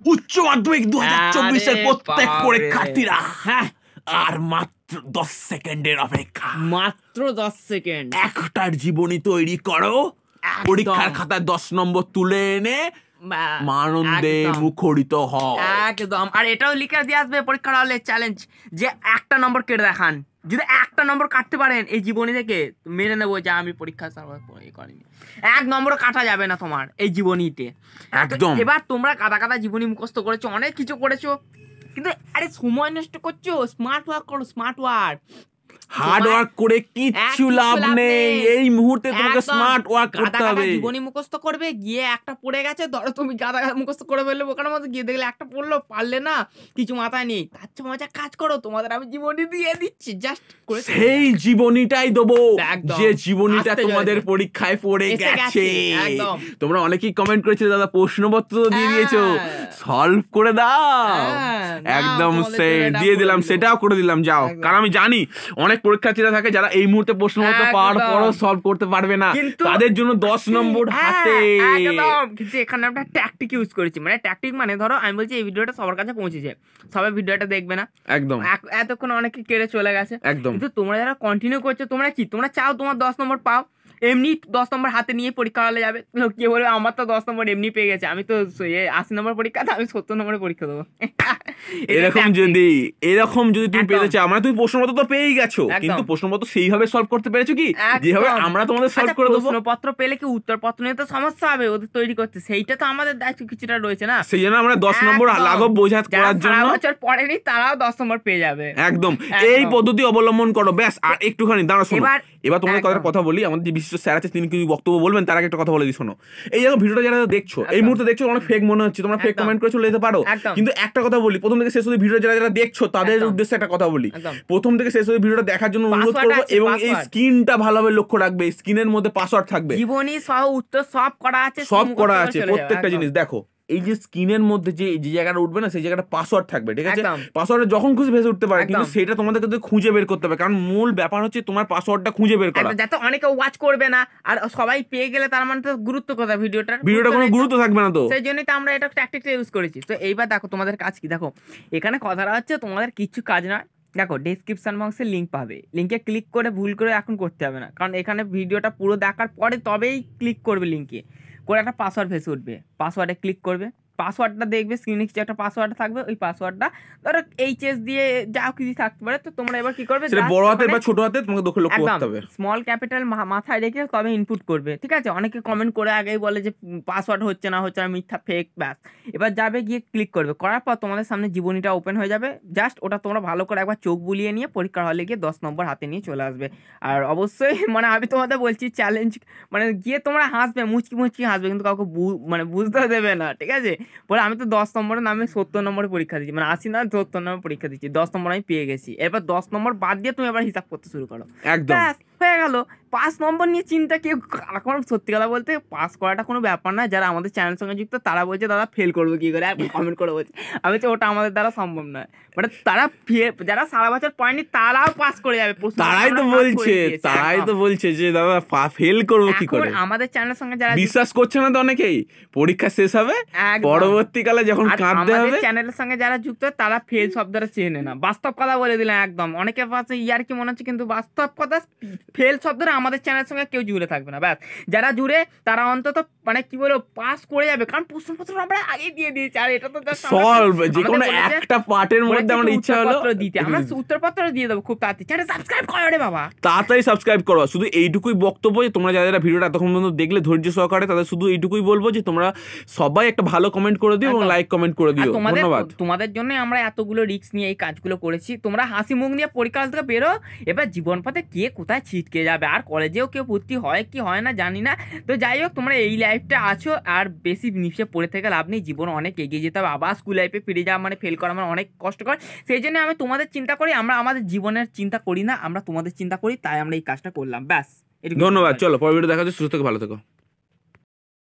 উচ্চ মাধ্যমিক 2024-এর প্রত্যেক পরীক্ষার্থীরা, হ্যাঁ, আর মাত্র 10 সেকেন্ডের অপেক্ষা, মাত্র 10 সেকেন্ড। একটার জীবনী তৈরি করো, পরীক্ষার খাতায় 10 নম্বর তুলে এনে আনন্দে মুখরিত হও। একদম। আর এটাও লিখে দিয়ে আসবে পরীক্ষার হলে চ্যালেঞ্জ, যে একটা নম্বর কেটে দেখান। যদি একটা নম্বর কাটতে পারেন এই জীবনী থেকে, মেনে নেবো যে আমি পরীক্ষা করিনি। 1 নম্বরও কাটা যাবে না তোমার এই জীবনীতে, একদম। এবার তোমরা কাদা কাদা জীবনী মুখস্থ করেছো, অনেক কিছু করেছো, কিন্তু আরে সময় নষ্ট করছো। স্মার্ট ওয়ার্ক করো, স্মার্ট ওয়ার্ক। হার্ড ওয়ার্ক করে কিচ্ছু লাভ নেই, এই মুহূর্তে তোমাকে স্মার্ট ওয়ার্ক করতে হবে। জীবনী মুখস্থ করবে, গিয়ে একটা পড়ে গেছে, ধরো তুমি গাদা গাদা মুখস্থ করে ফেললে, ওখানে মধ্যে গিয়ে দেখলে একটা পড়লো, পারলে না, কিছু মাথায় নেই, তার চেয়ে মজা কাজ করো, তোমাদের আমি জীবনী দিয়ে দিচ্ছি, জাস্ট করে সেই জীবনীটাই দেবো, যে জীবনীটা তোমাদের পরীক্ষায় পড়ে গেছে। তোমরা অনেকেই কমেন্ট করেছিলে, দাদা প্রশ্নপত্র দিয়ে দিয়েছো, সলভ করে দাও। একদম দিয়ে দিলাম, সেটাও করে দিলাম, যাও। কারণ আমি জানি অনেক পরীক্ষার্থীরা থাকে যারা এই মুহূর্তে প্রশ্নপত্র পাওয়ার পরও সলভ করতে পারবে না, তাদের জন্য 10 নম্বর হাতে। কিন্তু এখানে আমরা ট্যাকটিক ইউজ করেছি, মানে ট্যাকটিক মানে ধরো আমি বলছি এই ভিডিওটা সবার কাছে পৌঁছেছে, সবাই ভিডিওটা দেখবে না, একদম, এতক্ষণ অনেকে কেড়ে চলে গেছে, একদম। কিন্তু তোমরা যারা কন্টিনিউ করছো, তোমরা কি তোমরা চাও তোমার 10 নম্বর পাও, এমনি 10 নম্বর হাতে নিয়ে পরীক্ষা হলে যাবে, কে বলবে আমার তো 10 নম্বর এমনি পেয়ে গেছে, আমি তো 80 নম্বর পরীক্ষা, আমি 70 নম্বরে পরীক্ষা দেবো। এরকম যদি তুমি পেতে চাও, মানে তুমি প্রশ্নপত্র তো পেয়েই গেছো, কিন্তু প্রশ্নপত্র সেইভাবে সলভ করতে পেরেছো কি, যেভাবে আমরা তোমাদের সলভ করে দেবো। প্রশ্নপত্র পেলে কি উত্তরপত্র নিয়ে তো সমস্যা হবে ওদের তৈরি করতে, সেইটা তো আমাদের দায়িত্ব কিছুটা রয়েছে না, সেই জন্য আমরা 10 নম্বর লাঘব বোঝা করার জন্য, বছর পড়েনি তারাও 10 নম্বর পেয়ে যাবে। একদম, এই পদ্ধতি অবলম্বন করো, ব্যাস। আর একটুখানি দাঁড়াও, শোনো, এবার তোমাদের কথা বলি। আমাদের যে বিশিষ্ট স্যার আছে, তিনি কিছু বক্তব্য বলবেন, তার আগে একটা কথা বলে দিই, শোনো। এই দেখো ভিডিওটা যারা দেখছো, এই মুহূর্তে দেখছো, অনেক ফেক মনে হচ্ছে, তোমরা ফেক কমেন্ট করে চলে যেতে পারো, কিন্তু একটা কথা বলি, প্রথম থেকে শেষ অবধি ভিডিও যারা দেখছো তাদের উদ্দেশ্যে একটা কথা বলি, প্রথম থেকে শেষ অবধি ভিডিওটা দেখার জন্য অনুরোধ করবো, এবং এই স্ক্রিনটা ভালোভাবে লক্ষ্য রাখবে, স্ক্রিনের মধ্যে পাসওয়ার্ড থাকবে, জীবনী সহ উত্তর সব করা আছে, প্রত্যেকটা জিনিস দেখো। এই যে স্ক্রিনের মধ্যে যে জায়গাটা উঠবে না, সেই জায়গাটা পাসওয়ার্ড থাকবে, ঠিক আছে? পাসওয়ার্ডে যখন খুশি ভেসে উঠতে পারে, কিন্তু সেটা তোমাদেরকে খুঁজে বের করতে হবে, কারণ মূল ব্যাপার হচ্ছে তোমার পাসওয়ার্ডটা খুঁজে বের করা, যাতে অনেকে ওয়াচ করবে না, আর সবাই পেয়ে গেলে তার মানে তো গুরুত্ব কথা, ভিডিওটা কোনো গুরুত্ব থাকবে না, তো সেই জন্যই তো আমরা এটা ট্যাকটিকটা ইউজ করেছি। তো এইবার দেখো তোমাদের কাজ কি, দেখো এখানে কথাটা হচ্ছে তোমাদের কিছু কাজ নয়, দেখো ডেসক্রিপশন বক্সে লিঙ্ক পাবে, লিঙ্কে ক্লিক করে ভুল করে এখন করতে হবে না, কারণ এখানে ভিডিওটা পুরো দেখার পরে তবেই ক্লিক করবে, লিঙ্কে করে একটা পাসওয়ার্ড ভেসে উঠবে, পাসওয়ার্ডে ক্লিক করবে, পাসওয়ার্ডটা দেখবে স্ক্রিনে কিছু একটা পাসওয়ার্ড থাকবে, ওই পাসওয়ার্ডটা ধরো এইচএস দিয়ে যা কিছু থাকতে পারে, তো তোমরা এবার কি করবে, সেটা বড় হাতের বা ছোট হাতের তোমাকে লক্ষ্য করতে হবে, স্মল ক্যাপিটাল মাথায় রেখে তবে ইনপুট করবে, ঠিক আছে? অনেকে কমেন্ট করে আগেই বলে যে পাসওয়ার্ড হচ্ছে না, মিথ্যা, ফেক, ব্যাস। এবার যাবে, গিয়ে ক্লিক করবে, করার পর তোমাদের সামনে জীবনীটা ওপেন হয়ে যাবে, জাস্ট ওটা তোমরা ভালো করে একবার চোখ বুলিয়ে নিয়ে পরীক্ষার হলে গিয়ে 10 নম্বর হাতে নিয়ে চলে আসবে। আর অবশ্যই মানে আমি তোমাদের বলছি চ্যালেঞ্জ, মানে গিয়ে তোমরা হাসবে, মুচকি হাসবে, কিন্তু কাউকে মানে বুঝতে দেবে না, ঠিক আছে? বলে আমি তো 10 নম্বরের নামে 70 নম্বরে পরীক্ষা দিচ্ছি, মানে 80 না 70 নম্বর পরীক্ষা দিচ্ছি, 10 নম্বর আমি পেয়ে গেছি। এবার 10 নম্বর বাদ দিয়ে তুমি এবার হিসাব করতে শুরু করো, ব্যাস হয়ে গেল। 5 নম্বর নিয়ে চিন্তা কেউ, এখন সত্যি কথা বলতে পাস করাটা কোনো ব্যাপার না। যারা আমাদের চ্যানেলের সঙ্গে যুক্ত তারা বলছে দাদা ফেল করবো কি করে, কমেন্ট করে বলছে, আমি বলছি ওটা আমাদের দ্বারা সম্ভব নয়, মানে তারা যারা সারা বছর পড়েনি তারাও পাস করে যাবে, তারাই তো বলছে যে দাদা ফেল করবো কি করে। আমাদের চ্যানেলের সঙ্গে যারা বিশ্বাস করছে না, তো অনেকেই পরীক্ষা শেষ হবে, পরবর্তীকালে যখন কাঁদতে হবে, চ্যানেলের সঙ্গে যারা যুক্ত তারা ফেল শব্দটা চেনে না, বাস্তব কথা বলে দিলেন একদম। অনেকের পাশে ইয়ার কি মনে হচ্ছে, কিন্তু বাস্তব কথা, ফেল শব্দটা আমাদের চ্যানেলের সঙ্গে কেউ জুড়ে থাকবে না, ব্যাস। যারা জুড়ে তারা অন্তত মানে কি বলবো পাস করে যাবে, কারণ প্রশ্নপত্র আমরা আগে দিয়ে দিয়েছি, আর এটা তো সলভ, যে কোনো একটা পার্টের মধ্যে আমার ইচ্ছা হলো দিতে, আমরা উত্তরপত্র দিয়ে দেবো খুব তাড়াতাড়ি। চ্যানেল সাবস্ক্রাইব করো রে বাবা, তাড়াতাড়ি সাবস্ক্রাইব করো। শুধু এইটুকুই বক্তব্য, যে তোমরা যারা ভিডিওটা এতক্ষণ পর্যন্ত দেখলে ধৈর্য সহকারে, তাদের শুধু এইটুকুই বলবো যে তোমরা সবাই একটা ভালো কমেন্ট করে দিও এবং লাইক কমেন্ট করে দিও। ধন্যবাদ। তোমাদের জন্য আমরা এতগুলো রিস্ক নিয়ে এই কাজগুলো করেছি, তোমরা হাসি মুখ নিয়ে পরীক্ষা থেকে বেরো। এবার জীবন পথে কে কোথায় ছিটকে যাবে, আর কলেজেও কেউ ভর্তি হয় কি হয় না জানি না, তো যাই হোক তোমরা এই লাইফটা আছো, আর বেশি নিচে পড়ে থেকে লাভ নেই, জীবন অনেক এগিয়ে যেতে হবে। আবার স্কুল লাইফে ফিরে যাওয়া মানে ফেল করা মানে অনেক কষ্টকর, সেই জন্য আমি তোমাদের চিন্তা করি, আমরা আমাদের জীবনের চিন্তা করি না, আমরা তোমাদের চিন্তা করি, তাই আমরা এই কাজটা করলাম, ব্যাস। ধন্যবাদ। চলো পরের ভিডিও দেখা যাচ্ছে, সুস্থ থেকে ভালো থেকো।